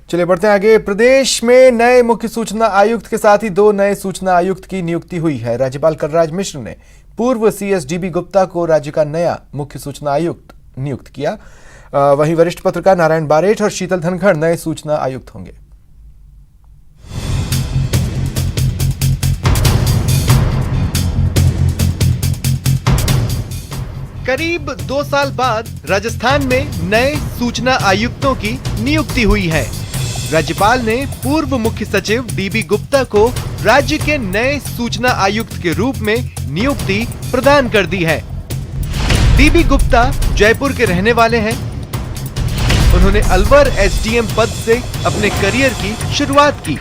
चलिए बढ़ते हैं आगे। प्रदेश में नए मुख्य सूचना आयुक्त के साथ ही 2 नए सूचना आयुक्त की नियुक्ति हुई है। राज्यपाल कलराज मिश्र ने पूर्व सीएस डीबी गुप्ता को राज्य का नया मुख्य सूचना आयुक्त नियुक्त किया। वहीं वरिष्ठ पत्रकार नारायण बारेठ और शीतल धनखड़ नए सूचना आयुक्त होंगे। करीब 2 साल बाद राजस्थान में नए सूचना आयुक्तों की नियुक्ति हुई है। राज्यपाल ने पूर्व मुख्य सचिव डीबी गुप्ता को राज्य के नए सूचना आयुक्त के रूप में नियुक्ति प्रदान कर दी है। डीबी गुप्ता जयपुर के रहने वाले हैं। उन्होंने अलवर एसडीएम पद से अपने करियर की शुरुआत की।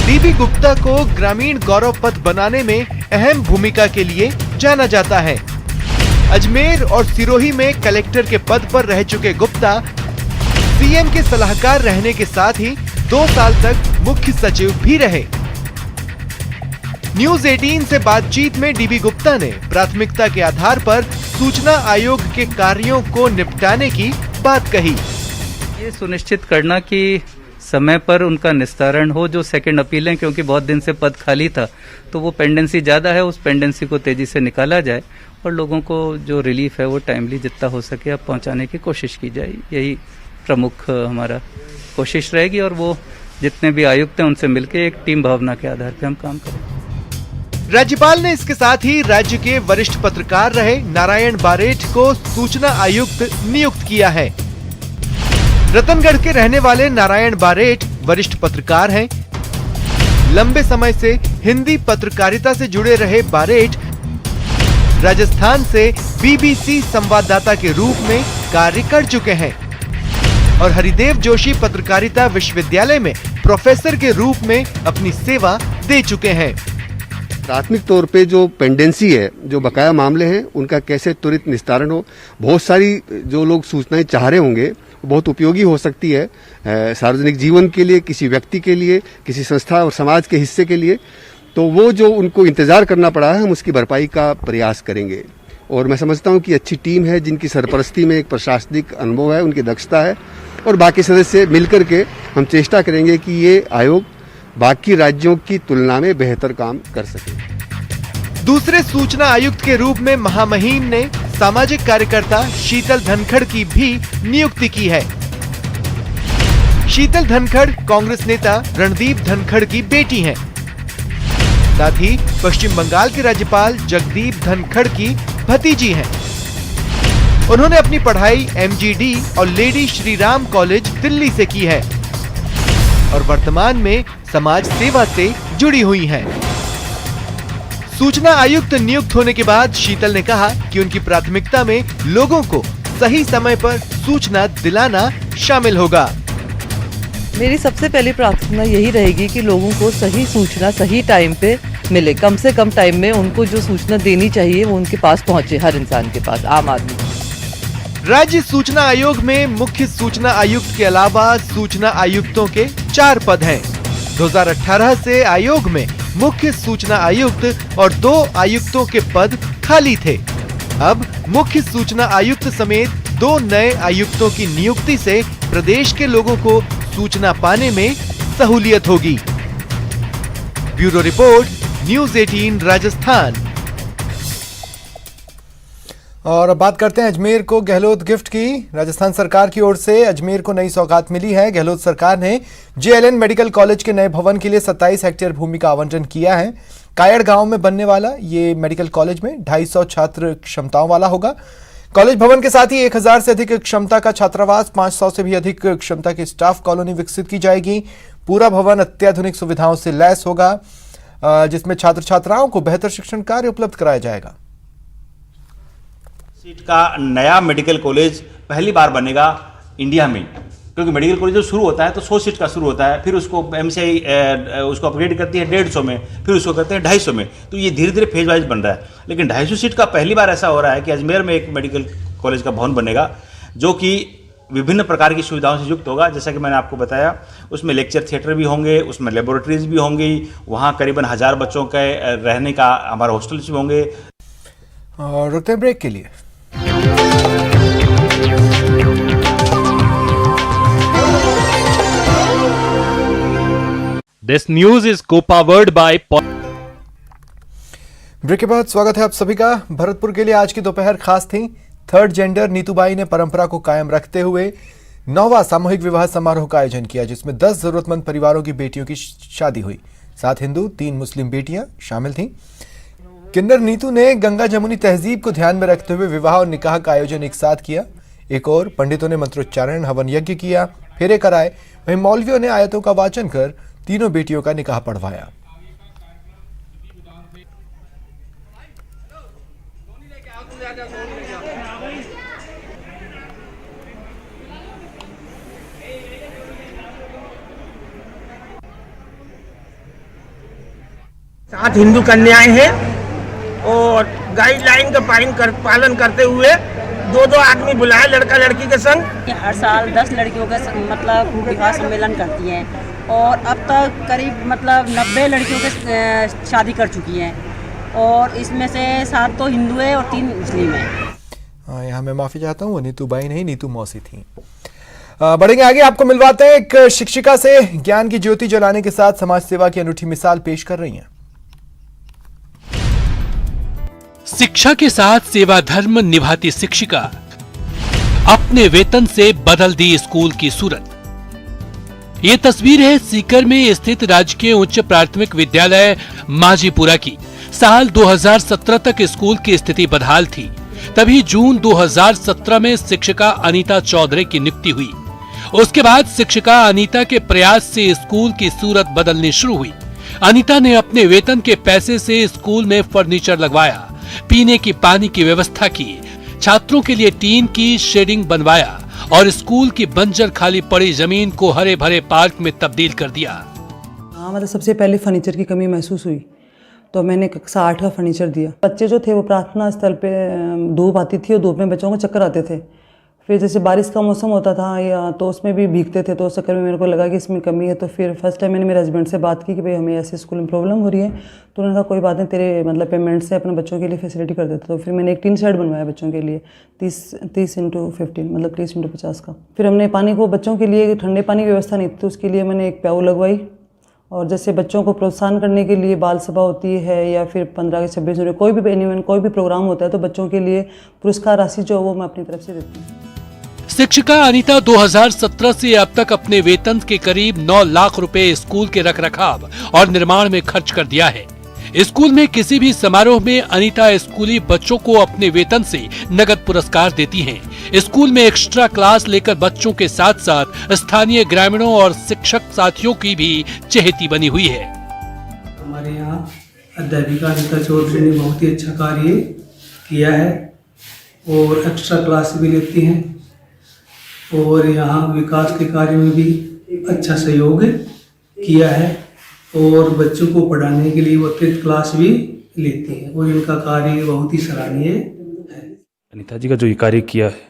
डीबी गुप्ता को ग्रामीण गौरव पथ बनाने में अहम भूमिका के लिए जाना जाता है। अजमेर और सिरोही में कलेक्टर के पद पर रह चुके गुप्ता सीएम के सलाहकार रहने के साथ ही 2 साल तक मुख्य सचिव भी रहे। न्यूज 18 से बातचीत में डीबी गुप्ता ने प्राथमिकता के आधार पर सूचना आयोग के कार्यों को निपटाने की बात कही। ये सुनिश्चित करना कि समय पर उनका निस्तारण हो, जो सेकंड अपील है, क्योंकि बहुत दिन से पद खाली था तो वो पेंडेंसी ज्यादा है, उस पेंडेंसी को तेजी से निकाला जाए और लोगों को जो रिलीफ है वो टाइमली जितना हो सके अब पहुंचाने की कोशिश की जाए। यही प्रमुख हमारा कोशिश रहेगी और वो जितने भी आयुक्त हैं उनसे मिलकर एक टीम भावना के आधार पर हम काम करेंगे। राज्यपाल ने इसके साथ ही राज्य के वरिष्ठ पत्रकार रहे नारायण बारेठ को सूचना आयुक्त नियुक्त किया है। रतनगढ़ के रहने वाले नारायण बारेठ वरिष्ठ पत्रकार हैं। लंबे समय से हिंदी पत्रकारिता से जुड़े रहे बारेठ राजस्थान से बीबीसी संवाददाता के रूप में कार्य कर चुके हैं और हरिदेव जोशी पत्रकारिता विश्वविद्यालय में प्रोफेसर के रूप में अपनी सेवा दे चुके हैं। प्राथमिक तौर पे जो पेंडेंसी है, जो बकाया मामले हैं, उनका कैसे त्वरित निस्तारण हो। बहुत सारी जो लोग सूचनाएं चाह रहे होंगे बहुत उपयोगी हो सकती है सार्वजनिक जीवन के लिए, किसी व्यक्ति के लिए, किसी संस्था और समाज के हिस्से के लिए। तो वो जो उनको इंतजार करना पड़ा है हम उसकी भरपाई का प्रयास करेंगे। और मैं समझता हूं कि अच्छी टीम है जिनकी सरपरस्ती में एक प्रशासनिक अनुभव है, उनकी दक्षता है और बाकी सदस्य मिलकर के हम चेष्टा करेंगे कि ये आयोग बाकी राज्यों की तुलना में बेहतर काम कर सके। दूसरे सूचना आयुक्त के रूप में महामहिम ने सामाजिक कार्यकर्ता शीतल धनखड़ की भी नियुक्ति की है। शीतल धनखड़ कांग्रेस नेता रणदीप धनखड़ की बेटी हैं। साथ ही पश्चिम बंगाल के राज्यपाल जगदीप धनखड़ की भतीजी हैं। उन्होंने अपनी पढ़ाई एमजीडी और लेडी श्रीराम कॉलेज दिल्ली से की है और वर्तमान में समाज सेवा से जुड़ी हुई हैं। सूचना आयुक्त नियुक्त होने के बाद शीतल ने कहा कि उनकी प्राथमिकता में लोगों को सही समय पर सूचना दिलाना शामिल होगा। मेरी सबसे पहली प्रार्थना यही रहेगी कि लोगों को सही सूचना सही टाइम पे मिले। कम से कम टाइम में उनको जो सूचना देनी चाहिए वो उनके पास पहुंचे, हर इंसान के पास, आम आदमी। राज्य सूचना आयोग में मुख्य सूचना आयुक्त के अलावा सूचना आयुक्तों के 4 पद हैं। 2018 से आयोग में मुख्य सूचना आयुक्त और 2 आयुक्तों के पद खाली थे। अब मुख्य सूचना आयुक्त समेत 2 नए आयुक्तों की नियुक्ति से प्रदेश के लोगों को सूचना पाने में सहूलियत होगी। Bureau report, news 18 Rajasthan. और अब बात करते हैं अजमेर को गहलोत गिफ्ट की। राजस्थान सरकार की ओर से अजमेर को नई सौगात मिली है। गहलोत सरकार ने जेएलएन मेडिकल कॉलेज के नए भवन के लिए 27 हेक्टेयर भूमि का आवंटन किया है। कायड़ गांव में बनने वाला ये मेडिकल कॉलेज में 250 छात्र क्षमताओं वाला होगा। कॉलेज भवन के साथ ही 1000 से अधिक क्षमता का छात्रावास, 500 से भी अधिक क्षमता की स्टाफ कॉलोनी विकसित की जाएगी। पूरा भवन अत्याधुनिक सुविधाओं से लैस होगा, जिसमें छात्र छात्राओं को बेहतर शिक्षण कार्य उपलब्ध कराया जाएगा। सीट का नया मेडिकल कॉलेज पहली बार बनेगा इंडिया में, क्योंकि मेडिकल कॉलेज जो शुरू होता है तो 100 सीट का शुरू होता है, फिर उसको एमसीआई उसको अपग्रेड करती है 150 में, फिर उसको करते हैं 250 में। तो ये धीरे धीरे फेज वाइज बन रहा है। लेकिन 250 सीट का पहली बार ऐसा हो रहा है कि अजमेर में एक मेडिकल कॉलेज का भवन बनेगा जो कि विभिन्न प्रकार की सुविधाओं से युक्त होगा। जैसा कि मैंने आपको बताया, उसमें लेक्चर थिएटर भी होंगे, उसमें लेबोरेटरीज भी होंगी, वहाँ करीबन 1000 बच्चों के रहने का हमारा हॉस्टल्स भी होंगे। और रुकते हैं ब्रेक के लिए। This news is co-powered by break के बाद स्वागत है आप सभी का। भरतपुर के लिए आज की दोपहर खास थी। थर्ड जेंडर नीतूबाई ने परंपरा को कायम रखते हुए 9वां सामूहिक विवाह समारोह का आयोजन किया, जिसमें 10 जरूरतमंद परिवारों की बेटियों की शादी हुई। 7 हिंदू 3 मुस्लिम बेटियां शामिल थीं। किन्नर नीतू ने गंगा जमुनी तहजीब को ध्यान में रखते हुए विवाह और निकाह का आयोजन एक साथ किया। एक और पंडितों ने मंत्रोच्चारण, हवन यज्ञ किया, फेरे कराए। वहीं मौलवियों ने आयतों का वाचन कर तीनों बेटियों का निकाह पढ़वाया। सात हिंदू कन्याएं हैं और गाइडलाइन का पालन करते हुए 2-2 आदमी बुलाए लड़का लड़की के संग। हर साल 10 लड़कियों का मतलब विवाह सम्मेलन करती हैं और अब तक करीब मतलब 90 लड़कियों के शादी कर चुकी हैं और इसमें से 7 तो हिंदू है और 3 मुस्लिम हैं। यहाँ मैं माफी चाहता हूँ, वो नीतूबाई नहीं नीतू मौसी थी। बढ़ेंगे आगे, आपको मिलवाते हैं एक शिक्षिका से ज्ञान की ज्योति जलाने के साथ समाज सेवा की अनूठी मिसाल पेश कर रही हैं। शिक्षा के साथ सेवा धर्म निभाती शिक्षिका अपने वेतन से बदल दी स्कूल की सूरत। ये तस्वीर है सीकर में स्थित राजकीय उच्च प्राथमिक विद्यालय माझीपुरा की। साल 2017 तक स्कूल की स्थिति बदहाल थी। तभी जून 2017 में शिक्षिका अनीता चौधरी की नियुक्ति हुई। उसके बाद शिक्षिका अनीता के प्रयास से स्कूल की सूरत बदलनी शुरू हुई। अनीता ने अपने वेतन के पैसे से स्कूल में फर्नीचर लगवाया, पीने की पानी की व्यवस्था की, छात्रों के लिए टीन की शेडिंग बनवाया और स्कूल की बंजर खाली पड़ी जमीन को हरे भरे पार्क में तब्दील कर दिया। हाँ, मतलब सबसे पहले फर्नीचर की कमी महसूस हुई तो मैंने कक्षा 8 का फर्नीचर दिया। बच्चे जो थे वो प्रार्थना स्थल पे धूप आती थी और धूप में बच्चों को चक्कर आते थे। फिर जैसे बारिश का मौसम होता था या तो उसमें भी भीगते थे, तो उस चक्कर में मेरे को लगा कि इसमें कमी है। तो फिर फर्स्ट टाइम मैंने मेरे हस्बैंड से बात की कि भाई हमें ऐसे स्कूल में प्रॉब्लम हो रही है। तो उन्होंने कहा कोई बात नहीं, तेरे मतलब पेमेंट से अपने बच्चों के लिए फैसिलिटी कर देते। तो फिर मैंने एक टीन शेड बनवाया बच्चों के लिए 30x15 मतलब 30x50 का। फिर हमने पानी को बच्चों के लिए ठंडे पानी की व्यवस्था नहीं थी तो उसके लिए मैंने एक प्याऊ लगवाई। और जैसे बच्चों को प्रोत्साहन करने के लिए बाल सभा होती है या फिर 15 से 26 जनवरी कोई भी एनुअल कोई भी प्रोग्राम होता है तो बच्चों के लिए पुरस्कार राशि जो वो मैं अपनी तरफ से देती हूँ। शिक्षिका अनीता 2017 से अब तक अपने वेतन के करीब 9 लाख रुपए स्कूल के रखरखाव और निर्माण में खर्च कर दिया है। स्कूल में किसी भी समारोह में अनीता स्कूली बच्चों को अपने वेतन से नगद पुरस्कार देती हैं। स्कूल में एक्स्ट्रा क्लास लेकर बच्चों के साथ साथ स्थानीय ग्रामीणों और शिक्षक साथियों की भी चहेती बनी हुई है। हमारे यहाँ अध्यापिका अनीता चौधरी ने बहुत ही अच्छा कार्य किया है और एक्स्ट्रा क्लास भी लेती हैं और यहाँ विकास के कार्य में भी अच्छा सहयोग किया है और बच्चों को पढ़ाने के लिए वो अतिरिक्त क्लास भी लेती हैं और इनका कार्य बहुत ही सराहनीय है। अनीता जी का जो ये कार्य किया है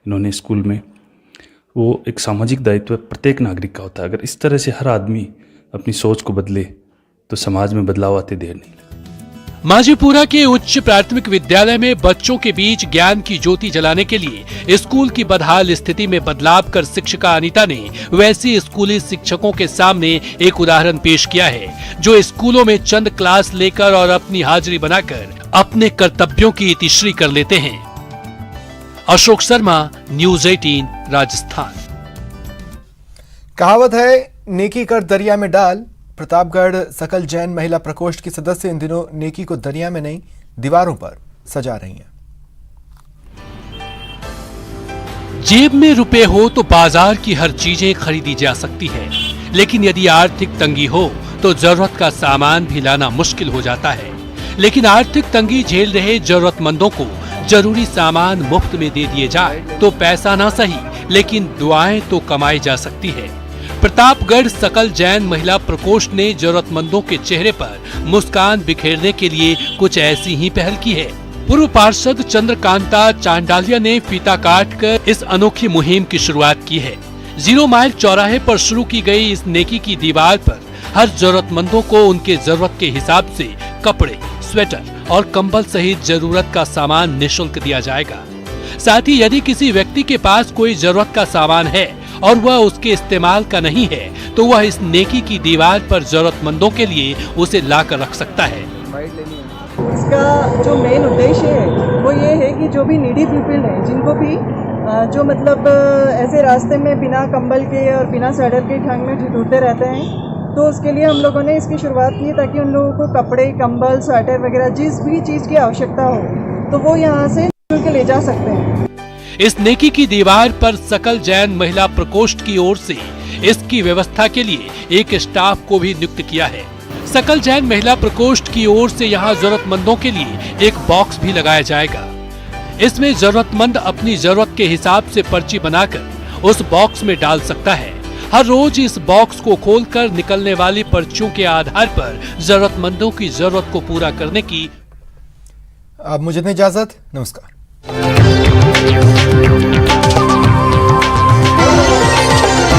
इन्होंने स्कूल में, वो एक सामाजिक दायित्व प्रत्येक नागरिक का होता है। अगर इस तरह से हर आदमी अपनी सोच को बदले तो समाज में बदलाव आते देर नहीं। माझीपुरा के उच्च प्राथमिक विद्यालय में बच्चों के बीच ज्ञान की ज्योति जलाने के लिए स्कूल की बदहाल स्थिति में बदलाव कर शिक्षिका अनीता ने वैसे स्कूली शिक्षकों के सामने एक उदाहरण पेश किया है जो स्कूलों में चंद क्लास लेकर और अपनी हाजिरी बनाकर अपने कर्तव्यों की इतिश्री कर लेते हैं। अशोक शर्मा, न्यूज़ 18 राजस्थान। कहावत है नेकी कर दरिया में डाल। प्रतापगढ़ सकल जैन महिला प्रकोष्ठ की सदस्य इन दिनों नेकी को दरिया में नहीं दीवारों पर सजा रही हैं। जेब में रुपए हो तो बाजार की हर चीजें खरीदी जा सकती है, लेकिन यदि आर्थिक तंगी हो तो जरूरत का सामान भी लाना मुश्किल हो जाता है। लेकिन आर्थिक तंगी झेल रहे जरूरतमंदों को जरूरी सामान मुफ्त में दे दिए जाए तो पैसा ना सही लेकिन दुआएं तो कमाई जा सकती है। प्रतापगढ़ सकल जैन महिला प्रकोष्ठ ने जरूरतमंदों के चेहरे पर मुस्कान बिखेरने के लिए कुछ ऐसी ही पहल की है। पूर्व पार्षद चंद्रकांता चांडालिया ने फीता काटकर इस अनोखी मुहिम की शुरुआत की है। 0 माइल चौराहे पर शुरू की गई इस नेकी की दीवार पर हर जरूरतमंदों को उनके जरूरत के हिसाब से कपड़े, स्वेटर और कंबल सहित जरूरत का सामान निःशुल्क दिया जाएगा। साथ ही यदि किसी व्यक्ति के पास कोई जरूरत का सामान है और वह उसके इस्तेमाल का नहीं है तो वह इस नेकी की दीवार पर जरूरतमंदों के लिए उसे लाकर रख सकता है। इसका जो मेन उद्देश्य है वो ये है कि जो भी नीडी पीपल है, जिनको भी जो मतलब ऐसे रास्ते में बिना कंबल के और बिना सैडल के ठंड में ढूंढते रहते हैं, तो उसके लिए हम लोगों ने इसकी शुरुआत की ताकि उन लोगों को कपड़े, कंबल, स्वेटर वगैरह जिस भी चीज़ की आवश्यकता हो तो वो यहाँ से निकल के ले जा सकते हैं। इस नेकी की दीवार पर सकल जैन महिला प्रकोष्ठ की ओर से इसकी व्यवस्था के लिए एक स्टाफ को भी नियुक्त किया है। सकल जैन महिला प्रकोष्ठ की ओर से यहाँ जरूरतमंदों के लिए एक बॉक्स भी लगाया जाएगा। इसमें जरूरतमंद अपनी जरूरत के हिसाब से पर्ची बनाकर उस बॉक्स में डाल सकता है। हर रोज इस बॉक्स को खोलकर निकलने वाली पर्चियों के आधार पर जरूरतमंदों की जरूरत को पूरा करने की। अब मुझे इजाजत, नमस्कार।